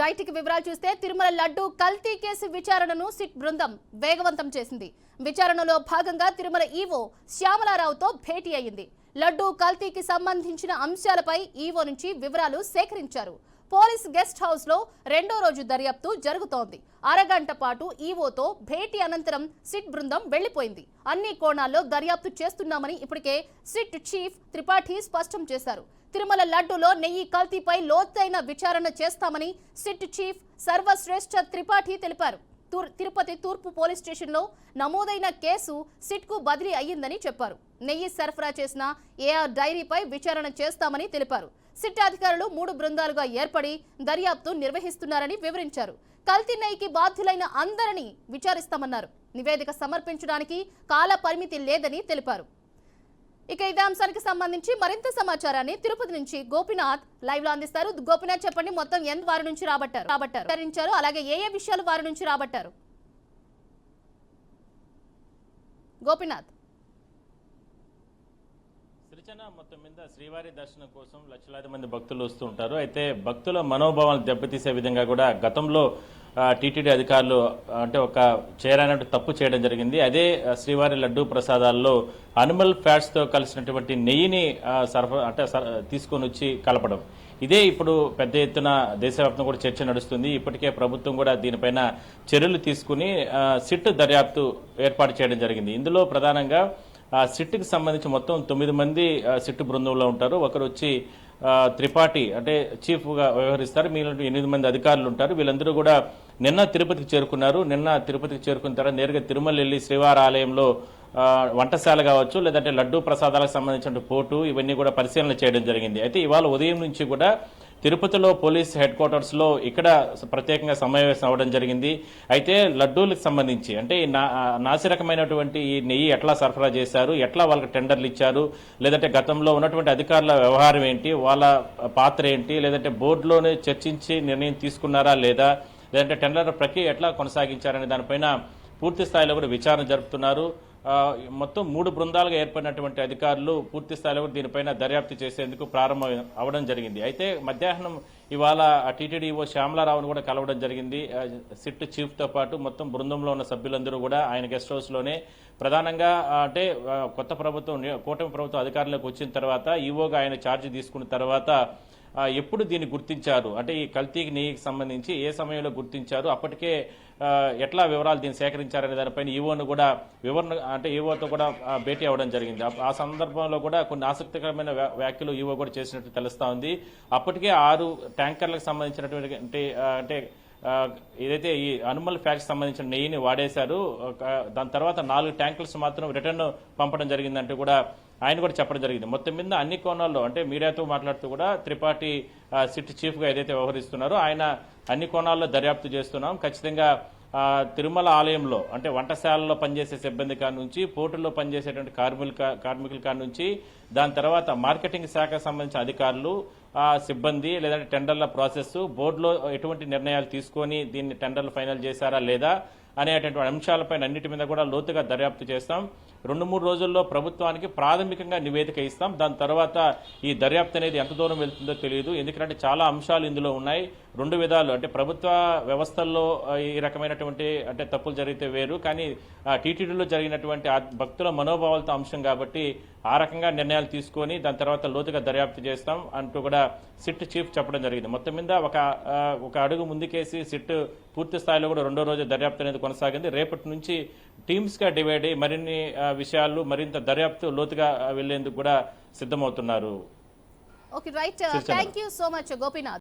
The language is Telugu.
రైట్ కి వివరాలు చూస్తే తిరుమల లడ్డు కల్తీ కేసు విచారణను సిట్ బృందం వేగవంతం చేసింది. విచారణలో భాగంగా తిరుమల ఈవో శ్యామలారావుతో భేటీ అయ్యింది. లడ్డు కల్తీకి సంబంధించిన అంశాలపై ఈవో నుంచి వివరాలు సేకరించారు. పోలీస్ గెస్ట్ హౌస్ లో రెండో రోజు దర్యాప్తు జరుగుతోంది. అరగంట పాటు ఈవోతో భేటీ అనంతరం సిట్ బృందం వెళ్లిపోయింది. అన్ని కోణాల్లో దర్యాప్తు చేస్తున్నామని ఇప్పటికే సిట్ చీఫ్ త్రిపాఠి స్పష్టం చేశారు. తిరుమల లడ్డులో నెయ్యి కల్తీపై లోతైన విచారణ చేస్తామని సిట్ చీఫ్ సర్వశ్రేష్ఠ త్రిపాఠి తెలిపారు. తిరుపతి తూర్పు పోలీస్ స్టేషన్లో నమోదైన కేసు సిట్కు బదిలీ అయ్యిందని చెప్పారు. నెయ్యి సరఫరా చేసిన ఏఆర్ డైరీపై విచారణ చేస్తామని తెలిపారు. సిట్ అధికారులు 3 బృందాలుగా ఏర్పడి దర్యాప్తు నిర్వహిస్తున్నారని వివరించారు. కల్తీ నెయ్యికి బాధ్యులైన అందరినీ విచారిస్తామన్నారు. నివేదిక సమర్పించడానికి కాల పరిమితి లేదని తెలిపారు. ఇక ఇదే అంశానికి సంబంధించి మరింత సమాచారాన్ని తిరుపతి నుంచి గోపినాథ్ లైవ్ లో అందిస్తారు. గోపినాథ్, చెప్పండి, మొత్తం ఎంత వారి నుంచి రాబట్టారు, అలాగే ఏ విషయాలు వారి నుంచి రాబట్టారు? గోపినాథ్. మొత్తం మీద శ్రీవారి దర్శనం కోసం లక్షలాది మంది భక్తులు వస్తుంటారు. అయితే భక్తుల మనోభావాలను దెబ్బతీసే విధంగా కూడా గతంలో టీటీడీ అధికారులు ఒక చేయరానట్టు తప్పు చేయడం జరిగింది. అదే శ్రీవారి లడ్డూ ప్రసాదాల్లో అనిమల్ ఫ్యాట్స్ తో కలిసినటువంటి నెయ్యిని తీసుకొని వచ్చి కలపడం. ఇదే ఇప్పుడు పెద్ద ఎత్తున దేశవ్యాప్తంగా కూడా చర్చ నడుస్తుంది. ఇప్పటికే ప్రభుత్వం కూడా దీనిపైన చర్యలు తీసుకుని సిట్ దర్యాప్తు ఏర్పాటు చేయడం జరిగింది. ఇందులో ప్రధానంగా సిట్కి సంబంధించి మొత్తం 9 మంది సిట్ బృందంలో ఉంటారు. ఒకరు వచ్చి త్రిపాఠి చీఫ్ గా వ్యవహరిస్తారు. మిగిలిన 8 మంది అధికారులు ఉంటారు. వీళ్ళందరూ కూడా నిన్న తిరుపతికి చేరుకున్నారు. నిన్న తిరుపతికి చేరుకున్న తర్వాత నేరుగా తిరుమల వెళ్లి శ్రీవారి ఆలయంలో వంటశాల కావచ్చు, లేదంటే లడ్డూ ప్రసాదాలకు సంబంధించిన పోటు ఇవన్నీ కూడా పరిశీలన చేయడం జరిగింది. అయితే ఇవాళ ఉదయం నుంచి కూడా తిరుపతిలో పోలీస్ హెడ్ క్వార్టర్స్ లో ఇక్కడ ప్రత్యేకంగా సమావేశం అవడం జరిగింది. అయితే లడ్డూలకు సంబంధించి నాసిరకమైనటువంటి ఈ నెయ్యి ఎట్లా సరఫరా చేశారు, ఎట్లా వాళ్ళకి టెండర్లు ఇచ్చారు, లేదంటే గతంలో ఉన్నటువంటి అధికారుల వ్యవహారం ఏంటి, వాళ్ళ పాత్ర ఏంటి, లేదంటే బోర్డులోనే చర్చించి నిర్ణయం తీసుకున్నారా లేదా, లేదంటే టెండర్ ప్రక్రియ ఎట్లా కొనసాగించారనే దానిపైన పూర్తి స్థాయిలో కూడా విచారణ జరుపుతున్నారు. మొత్తం 3 బృందాలుగా ఏర్పడినటువంటి అధికారులు పూర్తి స్థాయిలో దీనిపైన దర్యాప్తు చేసేందుకు ప్రారంభం అవడం జరిగింది. అయితే మధ్యాహ్నం ఇవాళ టీటీడీఓ శ్యామలారావును కూడా కలవడం జరిగింది. సిట్ చీఫ్ తో పాటు మొత్తం బృందంలో ఉన్న సభ్యులందరూ కూడా ఆయన గెస్ట్ హౌస్ లోనే ప్రధానంగా కొత్త ప్రభుత్వం కూటమి ప్రభుత్వం అధికారంలోకి వచ్చిన తర్వాత ఈవోగా ఆయన ఛార్జ్ తీసుకున్న తర్వాత ఎప్పుడు దీన్ని గుర్తించారు, ఈ కల్తీకి నెయ్యికి సంబంధించి ఏ సమయంలో గుర్తించారు, అప్పటికే ఎట్లా వివరాలు దీన్ని సేకరించారనే దానిపైన ఈవోను కూడా ఈవోతో కూడా భేటీ అవ్వడం జరిగింది. ఆ సందర్భంలో కూడా కొన్ని ఆసక్తికరమైన వ్యాఖ్యలు ఈవో కూడా చేసినట్టు తెలుస్తా ఉంది. అప్పటికే 6 ట్యాంకర్లకు సంబంధించినటువంటి ఏదైతే ఈ అనిమల్ ఫ్యాట్స్ సంబంధించిన నెయ్యిని వాడేశారు. దాని తర్వాత 4 ట్యాంకర్స్ మాత్రం రిటర్న్ పంపడం జరిగిందంటూ కూడా ఆయన కూడా చెప్పడం జరిగింది. మొత్తం మీద అన్ని కోణాల్లో మీడియాతో మాట్లాడుతూ కూడా త్రిపాఠి సిట్ చీఫ్ గా ఏదైతే వ్యవహరిస్తున్నారో ఆయన అన్ని కోణాల్లో దర్యాప్తు చేస్తున్నాం. ఖచ్చితంగా తిరుమల ఆలయంలో వంటశాలలో పనిచేసే సిబ్బంది కాడి నుంచి, పోర్టుల్లో పనిచేసేటువంటి కార్మికుల కాడి నుంచి, దాని తర్వాత మార్కెటింగ్ శాఖకు సంబంధించిన అధికారులు, సిబ్బంది, లేదంటే టెండర్ల ప్రాసెస్, బోర్డులో ఎటువంటి నిర్ణయాలు తీసుకొని దీన్ని టెండర్లు ఫైనల్ చేశారా లేదా అనేటువంటి అంశాలపైన అన్నిటి మీద కూడా లోతుగా దర్యాప్తు చేస్తాం. 2-3 రోజుల్లో ప్రభుత్వానికి ప్రాథమికంగా నివేదిక ఇస్తాం. దాని తర్వాత ఈ దర్యాప్తు అనేది ఎంత దూరం వెళ్తుందో తెలియదు. ఎందుకంటే చాలా అంశాలు ఇందులో ఉన్నాయి. 2 విధాలు, ప్రభుత్వ వ్యవస్థల్లో ఈ రకమైనటువంటి తప్పులు జరిగితే వేరు, కానీ టీటీడీలో జరిగినటువంటి భక్తుల మనోభావాలతో అంశం కాబట్టి ఆ రకంగా నిర్ణయాలు తీసుకొని దాని తర్వాత లోతుగా దర్యాప్తు చేస్తాం అంటూ కూడా సిట్ చీఫ్ చెప్పడం జరిగింది. మొత్తం మీద ఒక అడుగు ముందుకేసి సిట్ పూర్తి స్థాయిలో కూడా 2వ రోజు దర్యాప్తు అనేది కొనసాగింది. రేపటి నుంచి టీమ్స్ గా డివైడ్ అయ్యి మరిన్ని విషయాలు మరింత దర్యాప్తు లోతుగా వెళ్లేందుకు కూడా సిద్ధమవుతున్నారు. Okay, right. Thank you so much Gopinath.